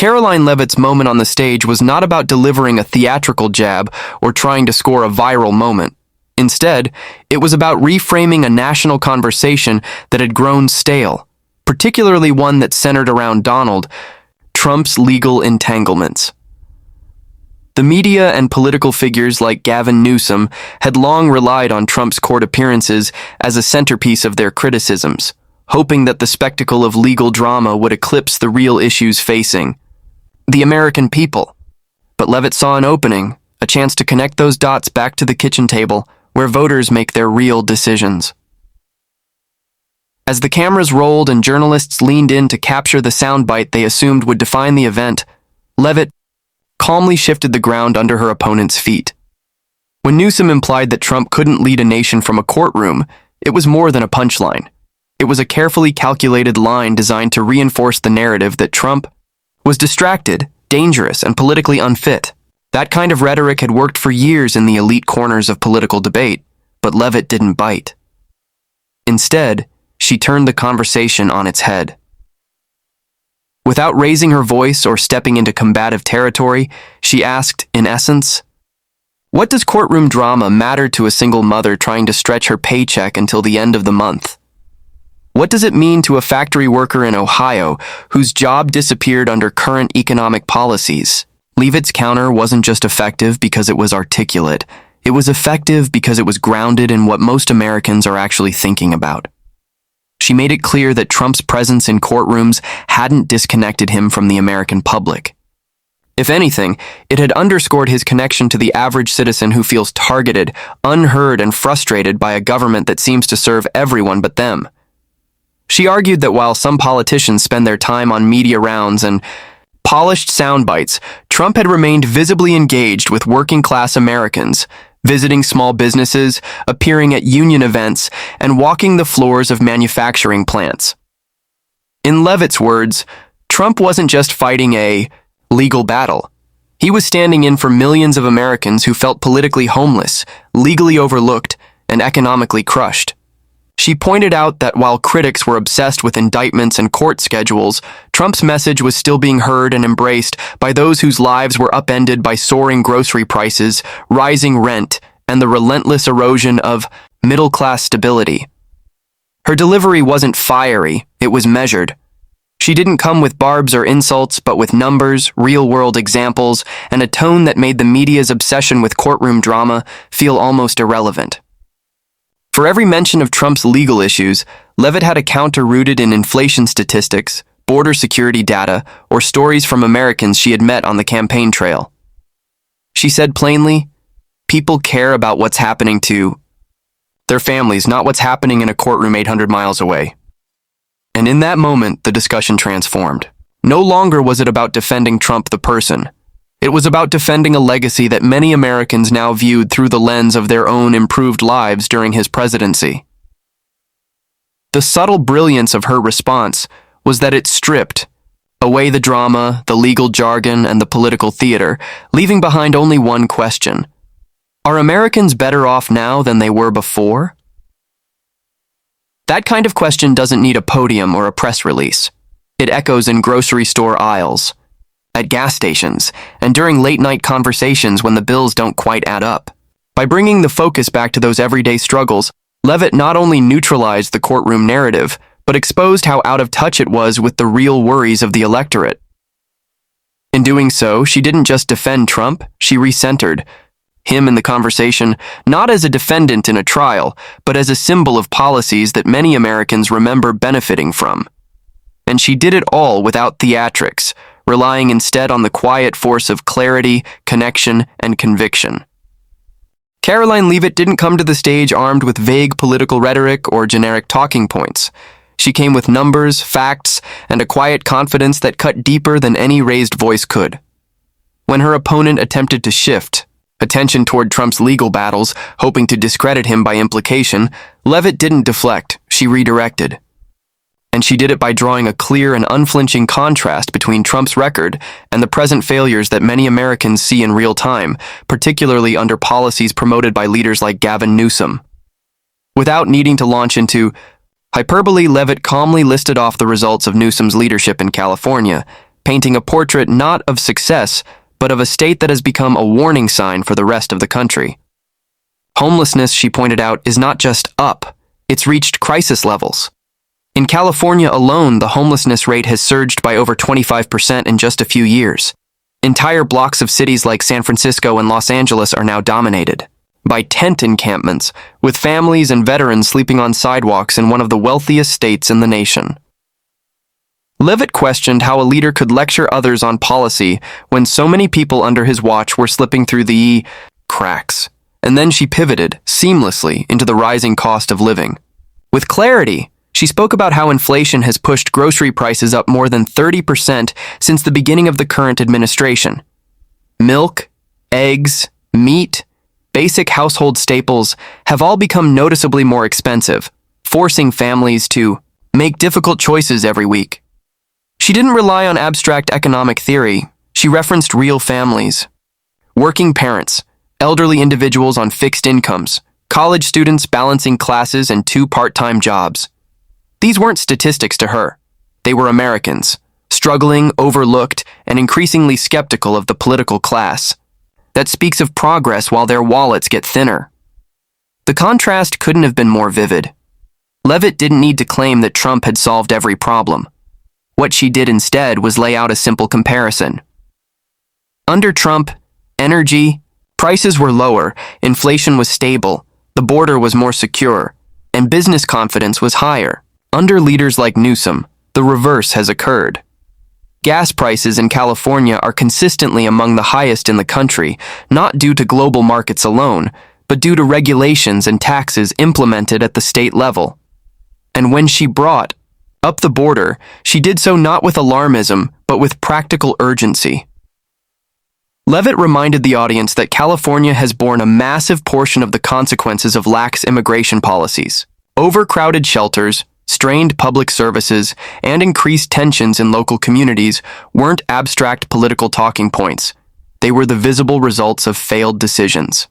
Karoline Leavitt's moment on the stage was not about delivering a theatrical jab or trying to score a viral moment. Instead, it was about reframing a national conversation that had grown stale, particularly one that centered around Donald Trump's legal entanglements. The media and political figures like Gavin Newsom had long relied on Trump's court appearances as a centerpiece of their criticisms, hoping that the spectacle of legal drama would eclipse the real issues facing the American people. But Leavitt saw an opening, a chance to connect those dots back to the kitchen table where voters make their real decisions. As the cameras rolled and journalists leaned in to capture the soundbite they assumed would define the event, Leavitt calmly shifted the ground under her opponent's feet. When Newsom implied that Trump couldn't lead a nation from a courtroom, it was more than a punchline. It was a carefully calculated line designed to reinforce the narrative that Trump was distracted, dangerous, and politically unfit. That kind of rhetoric had worked for years in the elite corners of political debate, but Leavitt didn't bite. Instead, she turned the conversation on its head. Without raising her voice or stepping into combative territory, she asked, in essence, what does courtroom drama matter to a single mother trying to stretch her paycheck until the end of the month? What does it mean to a factory worker in Ohio whose job disappeared under current economic policies? Leavitt's counter wasn't just effective because it was articulate. It was effective because it was grounded in what most Americans are actually thinking about. She made it clear that Trump's presence in courtrooms hadn't disconnected him from the American public. If anything, it had underscored his connection to the average citizen who feels targeted, unheard, and frustrated by a government that seems to serve everyone but them. She argued that while some politicians spend their time on media rounds and polished sound bites, Trump had remained visibly engaged with working-class Americans, visiting small businesses, appearing at union events, and walking the floors of manufacturing plants. In Leavitt's words, Trump wasn't just fighting a legal battle. He was standing in for millions of Americans who felt politically homeless, legally overlooked, and economically crushed. She pointed out that while critics were obsessed with indictments and court schedules, Trump's message was still being heard and embraced by those whose lives were upended by soaring grocery prices, rising rent, and the relentless erosion of middle-class stability. Her delivery wasn't fiery, it was measured. She didn't come with barbs or insults, but with numbers, real-world examples, and a tone that made the media's obsession with courtroom drama feel almost irrelevant. For every mention of Trump's legal issues, Leavitt had a counter rooted in inflation statistics, border security data, or stories from Americans she had met on the campaign trail. She said plainly, people care about what's happening to their families, not what's happening in a courtroom 800 miles away. And in that moment, the discussion transformed. No longer was it about defending Trump the person. It was about defending a legacy that many Americans now viewed through the lens of their own improved lives during his presidency. The subtle brilliance of her response was that it stripped away the drama, the legal jargon, and the political theater, leaving behind only one question. Are Americans better off now than they were before? That kind of question doesn't need a podium or a press release. It echoes in grocery store aisles, at gas stations, and during late-night conversations when the bills don't quite add up. By bringing the focus back to those everyday struggles, Leavitt not only neutralized the courtroom narrative, but exposed how out of touch it was with the real worries of the electorate. In doing so, she didn't just defend Trump, she recentered him in the conversation, not as a defendant in a trial, but as a symbol of policies that many Americans remember benefiting from. And she did it all without theatrics, relying instead on the quiet force of clarity, connection, and conviction. Karoline Leavitt didn't come to the stage armed with vague political rhetoric or generic talking points. She came with numbers, facts, and a quiet confidence that cut deeper than any raised voice could. When her opponent attempted to shift attention toward Trump's legal battles, hoping to discredit him by implication, Leavitt didn't deflect, she redirected. And she did it by drawing a clear and unflinching contrast between Trump's record and the present failures that many Americans see in real time, particularly under policies promoted by leaders like Gavin Newsom. Without needing to launch into hyperbole, Leavitt calmly listed off the results of Newsom's leadership in California, painting a portrait not of success, but of a state that has become a warning sign for the rest of the country. Homelessness, she pointed out, is not just up, it's reached crisis levels. In California alone, the homelessness rate has surged by over 25% in just a few years. Entire blocks of cities like San Francisco and Los Angeles are now dominated by tent encampments, with families and veterans sleeping on sidewalks in one of the wealthiest states in the nation. Leavitt questioned how a leader could lecture others on policy when so many people under his watch were slipping through the cracks. And then she pivoted seamlessly into the rising cost of living. With clarity, she spoke about how inflation has pushed grocery prices up more than 30% since the beginning of the current administration. Milk, eggs, meat, basic household staples have all become noticeably more expensive, forcing families to make difficult choices every week. She didn't rely on abstract economic theory. She referenced real families. Working parents, elderly individuals on fixed incomes, college students balancing classes and 2 part-time jobs. These weren't statistics to her. They were Americans, struggling, overlooked, and increasingly skeptical of the political class. That speaks of progress while their wallets get thinner. The contrast couldn't have been more vivid. Leavitt didn't need to claim that Trump had solved every problem. What she did instead was lay out a simple comparison. Under Trump, energy, prices were lower, inflation was stable, the border was more secure, and business confidence was higher. Under leaders like Newsom, the reverse has occurred. Gas prices in California are consistently among the highest in the country, not due to global markets alone, but due to regulations and taxes implemented at the state level. And when she brought up the border, she did so not with alarmism, but with practical urgency. Leavitt reminded the audience that California has borne a massive portion of the consequences of lax immigration policies. Overcrowded shelters, strained public services, and increased tensions in local communities weren't abstract political talking points. They were the visible results of failed decisions.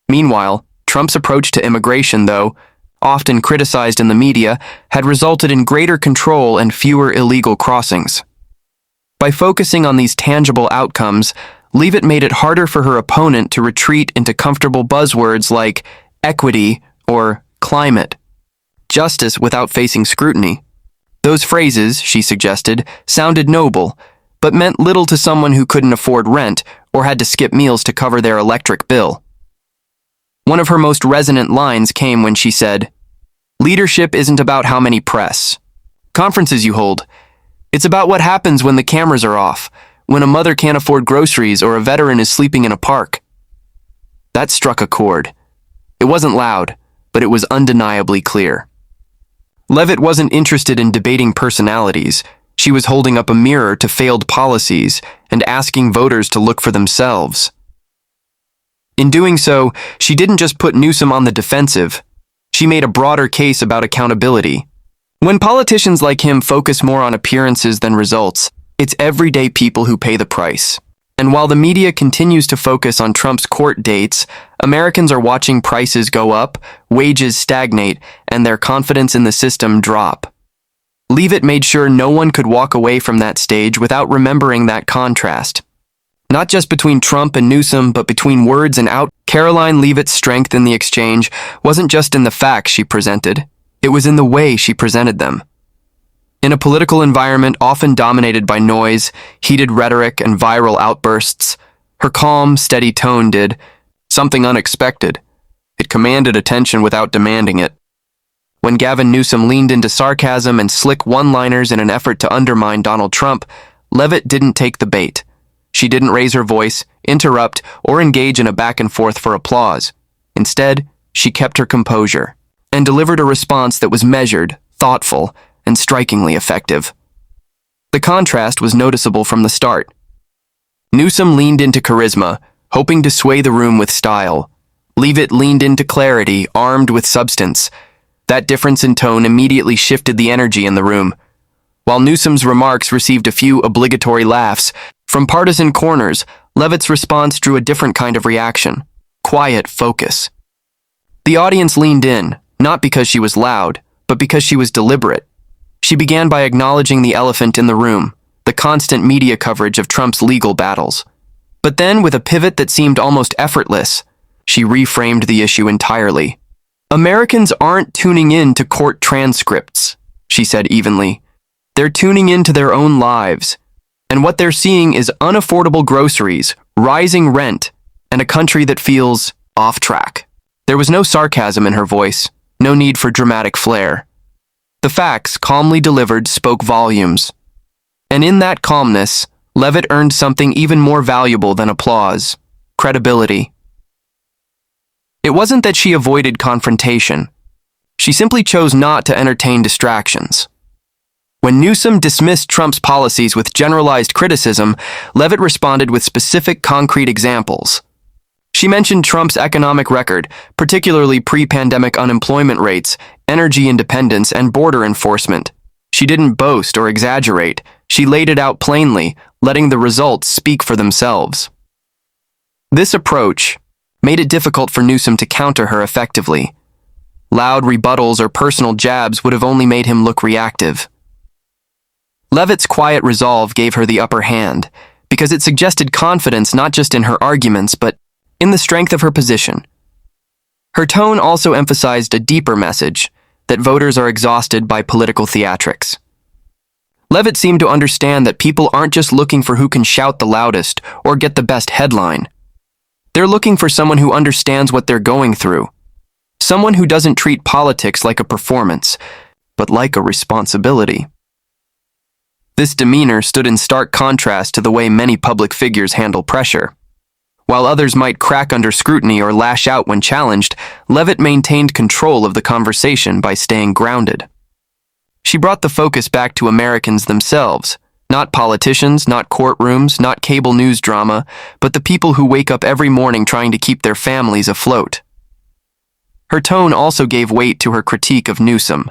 Meanwhile, Trump's approach to immigration, though often criticized in the media, had resulted in greater control and fewer illegal crossings. By focusing on these tangible outcomes, Leavitt made it harder for her opponent to retreat into comfortable buzzwords like equity or climate. Justice without facing scrutiny. Those phrases, she suggested, sounded noble, but meant little to someone who couldn't afford rent or had to skip meals to cover their electric bill. One of her most resonant lines came when she said, "Leadership isn't about how many press conferences you hold. It's about what happens when the cameras are off, when a mother can't afford groceries or a veteran is sleeping in a park." That struck a chord. It wasn't loud, but it was undeniably clear. Leavitt wasn't interested in debating personalities. She was holding up a mirror to failed policies and asking voters to look for themselves. In doing so, she didn't just put Newsom on the defensive. She made a broader case about accountability. When politicians like him focus more on appearances than results, it's everyday people who pay the price. And while the media continues to focus on Trump's court dates, Americans are watching prices go up, wages stagnate, and their confidence in the system drop. Leavitt made sure no one could walk away from that stage without remembering that contrast. Not just between Trump and Newsom, but between words and out. Karoline Leavitt's strength in the exchange wasn't just in the facts she presented, it was in the way she presented them. In a political environment often dominated by noise, heated rhetoric, and viral outbursts, her calm, steady tone did something unexpected. It commanded attention without demanding it. When Gavin Newsom leaned into sarcasm and slick one-liners in an effort to undermine Donald Trump, Leavitt didn't take the bait. She didn't raise her voice, interrupt, or engage in a back and forth for applause. Instead, she kept her composure and delivered a response that was measured, thoughtful, and strikingly effective. The contrast was noticeable from the start. Newsom leaned into charisma, hoping to sway the room with style. Leavitt leaned into clarity, armed with substance. That difference in tone immediately shifted the energy in the room. While Newsom's remarks received a few obligatory laughs from partisan corners, Leavitt's response drew a different kind of reaction: quiet focus. The audience leaned in, not because she was loud, but because she was deliberate. She began by acknowledging the elephant in the room, the constant media coverage of Trump's legal battles. But then, with a pivot that seemed almost effortless, she reframed the issue entirely. Americans aren't tuning in to court transcripts, she said evenly. They're tuning into their own lives. And what they're seeing is unaffordable groceries, rising rent, and a country that feels off track. There was no sarcasm in her voice, no need for dramatic flair. The facts, calmly delivered, spoke volumes. And in that calmness, Leavitt earned something even more valuable than applause: credibility. It wasn't that she avoided confrontation. She simply chose not to entertain distractions. When Newsom dismissed Trump's policies with generalized criticism, Leavitt responded with specific, concrete examples. She mentioned Trump's economic record, particularly pre-pandemic unemployment rates, energy independence, and border enforcement. She didn't boast or exaggerate. She laid it out plainly, letting the results speak for themselves. This approach made it difficult for Newsom to counter her effectively. Loud rebuttals or personal jabs would have only made him look reactive. Leavitt's quiet resolve gave her the upper hand, because it suggested confidence not just in her arguments, but in the strength of her position. Her tone also emphasized a deeper message, that voters are exhausted by political theatrics. Leavitt seemed to understand that people aren't just looking for who can shout the loudest or get the best headline. They're looking for someone who understands what they're going through. Someone who doesn't treat politics like a performance, but like a responsibility. This demeanor stood in stark contrast to the way many public figures handle pressure. While others might crack under scrutiny or lash out when challenged, Leavitt maintained control of the conversation by staying grounded. She brought the focus back to Americans themselves, not politicians, not courtrooms, not cable news drama, but the people who wake up every morning trying to keep their families afloat. Her tone also gave weight to her critique of Newsom.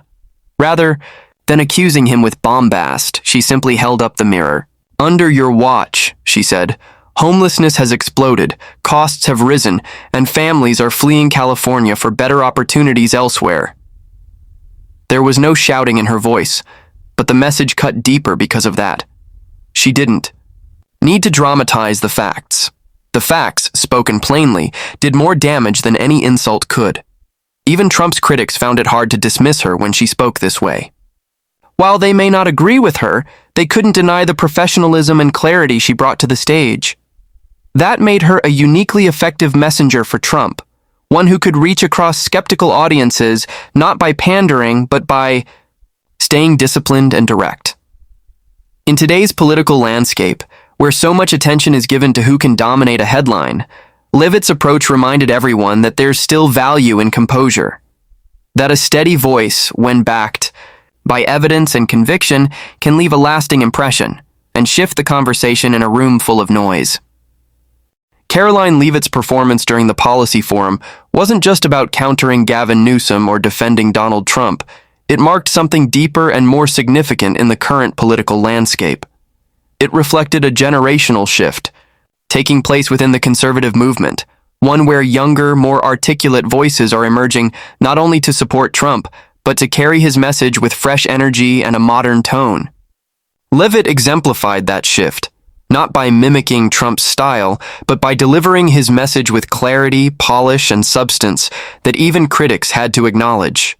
Rather than accusing him with bombast, she simply held up the mirror. "Under your watch," she said, "homelessness has exploded, costs have risen, and families are fleeing California for better opportunities elsewhere." There was no shouting in her voice, but the message cut deeper because of that. She didn't need to dramatize the facts. The facts, spoken plainly, did more damage than any insult could. Even Trump's critics found it hard to dismiss her when she spoke this way. While they may not agree with her, they couldn't deny the professionalism and clarity she brought to the stage. That made her a uniquely effective messenger for Trump, one who could reach across skeptical audiences not by pandering, but by staying disciplined and direct. In today's political landscape, where so much attention is given to who can dominate a headline, Leavitt's approach reminded everyone that there's still value in composure. That a steady voice, when backed by evidence and conviction, can leave a lasting impression and shift the conversation in a room full of noise. Karoline Leavitt's performance during the policy forum wasn't just about countering Gavin Newsom or defending Donald Trump. It marked something deeper and more significant in the current political landscape. It reflected a generational shift taking place within the conservative movement, one where younger, more articulate voices are emerging not only to support Trump, but to carry his message with fresh energy and a modern tone. Leavitt exemplified that shift, not by mimicking Trump's style, but by delivering his message with clarity, polish, and substance that even critics had to acknowledge.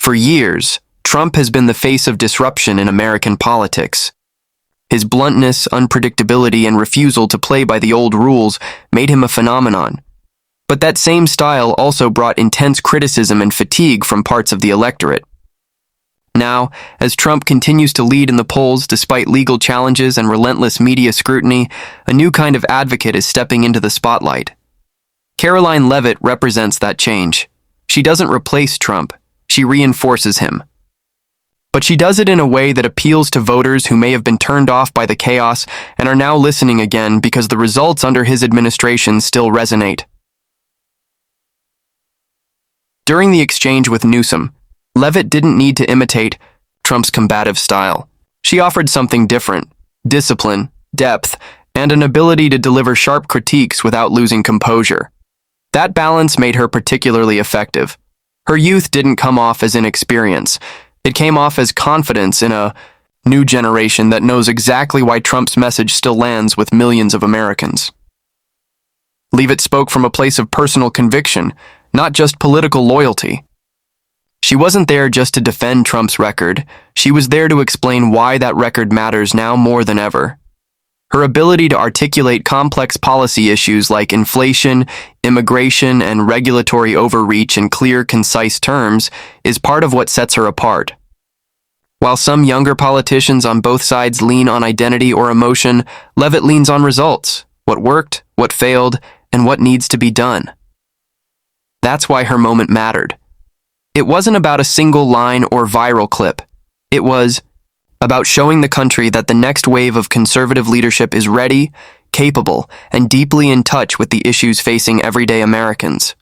For years, Trump has been the face of disruption in American politics. His bluntness, unpredictability, and refusal to play by the old rules made him a phenomenon. But that same style also brought intense criticism and fatigue from parts of the electorate. Now, as Trump continues to lead in the polls despite legal challenges and relentless media scrutiny, a new kind of advocate is stepping into the spotlight. Karoline Leavitt represents that change. She doesn't replace Trump, she reinforces him. But she does it in a way that appeals to voters who may have been turned off by the chaos and are now listening again because the results under his administration still resonate. During the exchange with Newsom, Leavitt didn't need to imitate Trump's combative style. She offered something different: discipline, depth, and an ability to deliver sharp critiques without losing composure. That balance made her particularly effective. Her youth didn't come off as inexperience. It came off as confidence in a new generation that knows exactly why Trump's message still lands with millions of Americans. Leavitt spoke from a place of personal conviction, not just political loyalty. She wasn't there just to defend Trump's record. She was there to explain why that record matters now more than ever. Her ability to articulate complex policy issues like inflation, immigration, and regulatory overreach in clear, concise terms is part of what sets her apart. While some younger politicians on both sides lean on identity or emotion, Leavitt leans on results, what worked, what failed, and what needs to be done. That's why her moment mattered. It wasn't about a single line or viral clip. It was about showing the country that the next wave of conservative leadership is ready, capable, and deeply in touch with the issues facing everyday Americans.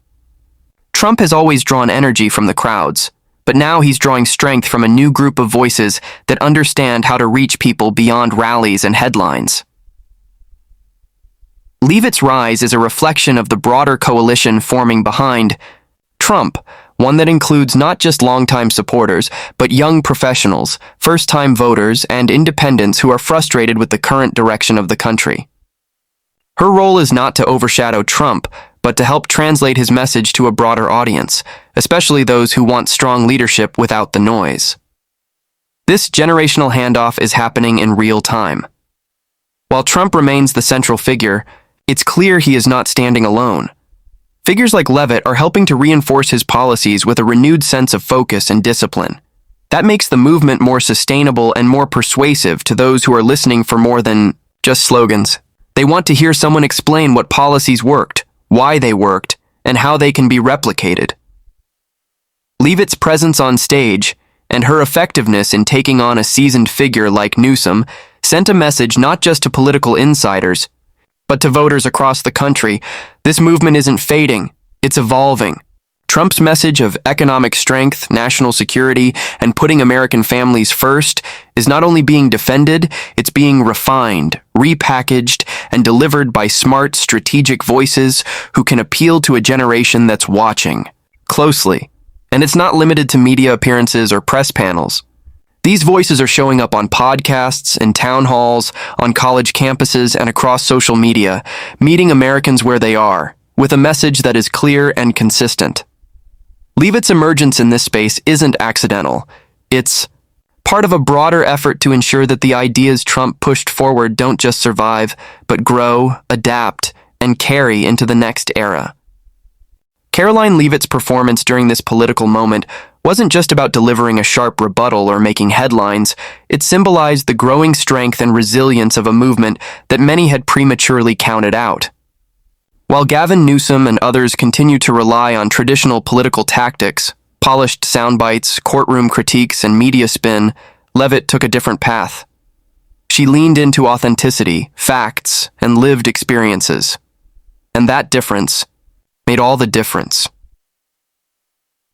Trump has always drawn energy from the crowds, but now he's drawing strength from a new group of voices that understand how to reach people beyond rallies and headlines. Leavitt's rise is a reflection of the broader coalition forming behind Trump, one that includes not just longtime supporters, but young professionals, first-time voters, and independents who are frustrated with the current direction of the country. Her role is not to overshadow Trump, but to help translate his message to a broader audience, especially those who want strong leadership without the noise. This generational handoff is happening in real time. While Trump remains the central figure, it's clear he is not standing alone. Figures like Leavitt are helping to reinforce his policies with a renewed sense of focus and discipline. That makes the movement more sustainable and more persuasive to those who are listening for more than just slogans. They want to hear someone explain what policies worked, why they worked, and how they can be replicated. Leavitt's presence on stage and her effectiveness in taking on a seasoned figure like Newsom sent a message not just to political insiders, but to voters across the country. This movement isn't fading, it's evolving. Trump's message of economic strength, national security, and putting American families first is not only being defended, it's being refined, repackaged, and delivered by smart, strategic voices who can appeal to a generation that's watching closely. And it's not limited to media appearances or press panels. These voices are showing up on podcasts, in town halls, on college campuses, and across social media, meeting Americans where they are, with a message that is clear and consistent. Leavitt's emergence in this space isn't accidental. It's part of a broader effort to ensure that the ideas Trump pushed forward don't just survive, but grow, adapt, and carry into the next era. Karoline Leavitt's performance during this political moment wasn't just about delivering a sharp rebuttal or making headlines. It symbolized the growing strength and resilience of a movement that many had prematurely counted out. While Gavin Newsom and others continue to rely on traditional political tactics, polished soundbites, courtroom critiques, and media spin, Leavitt took a different path. She leaned into authenticity, facts, and lived experiences. And that difference made all the difference.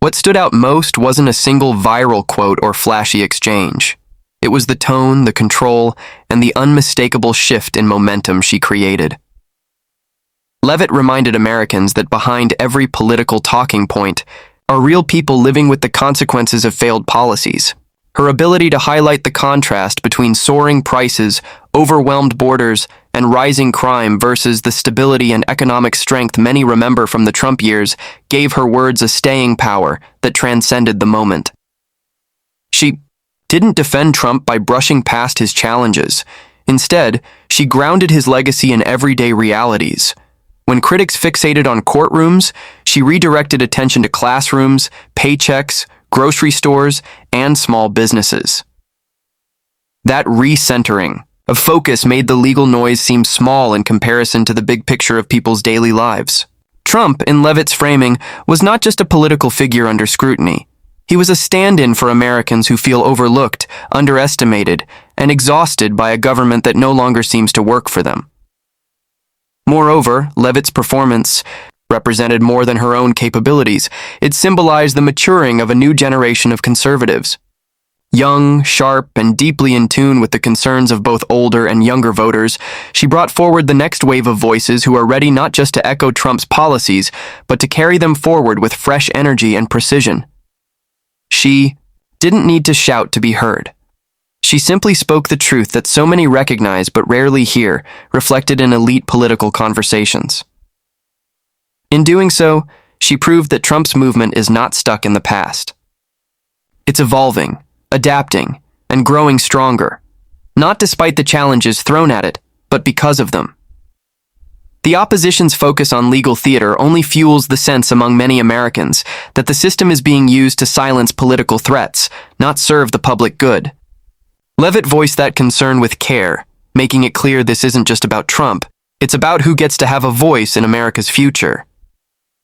What stood out most wasn't a single viral quote or flashy exchange. It was the tone, the control, and the unmistakable shift in momentum she created. Leavitt reminded Americans that behind every political talking point are real people living with the consequences of failed policies. Her ability to highlight the contrast between soaring prices, overwhelmed borders, and rising crime versus the stability and economic strength many remember from the Trump years gave her words a staying power that transcended the moment. She didn't defend Trump by brushing past his challenges. Instead, she grounded his legacy in everyday realities. When critics fixated on courtrooms, she redirected attention to classrooms, paychecks, grocery stores, and small businesses. That recentering of focus made the legal noise seem small in comparison to the big picture of people's daily lives. Trump, in Leavitt's framing, was not just a political figure under scrutiny. He was a stand-in for Americans who feel overlooked, underestimated, and exhausted by a government that no longer seems to work for them. Moreover, Leavitt's performance represented more than her own capabilities. It symbolized the maturing of a new generation of conservatives. Young, sharp, and deeply in tune with the concerns of both older and younger voters, she brought forward the next wave of voices who are ready not just to echo Trump's policies, but to carry them forward with fresh energy and precision. She didn't need to shout to be heard. She simply spoke the truth that so many recognize but rarely hear, reflected in elite political conversations. In doing so, she proved that Trump's movement is not stuck in the past. It's evolving, adapting, and growing stronger, not despite the challenges thrown at it, but because of them. The opposition's focus on legal theater only fuels the sense among many Americans that the system is being used to silence political threats, not serve the public good. Leavitt voiced that concern with care, making it clear this isn't just about Trump, it's about who gets to have a voice in America's future.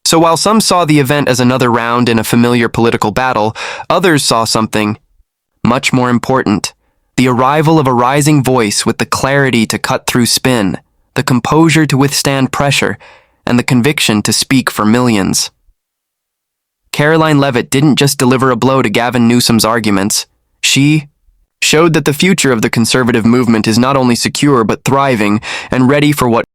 So while some saw the event as another round in a familiar political battle, others saw something much more important: the arrival of a rising voice with the clarity to cut through spin, the composure to withstand pressure, and the conviction to speak for millions. Karoline Leavitt didn't just deliver a blow to Gavin Newsom's arguments. She showed that the future of the conservative movement is not only secure but thriving and ready for what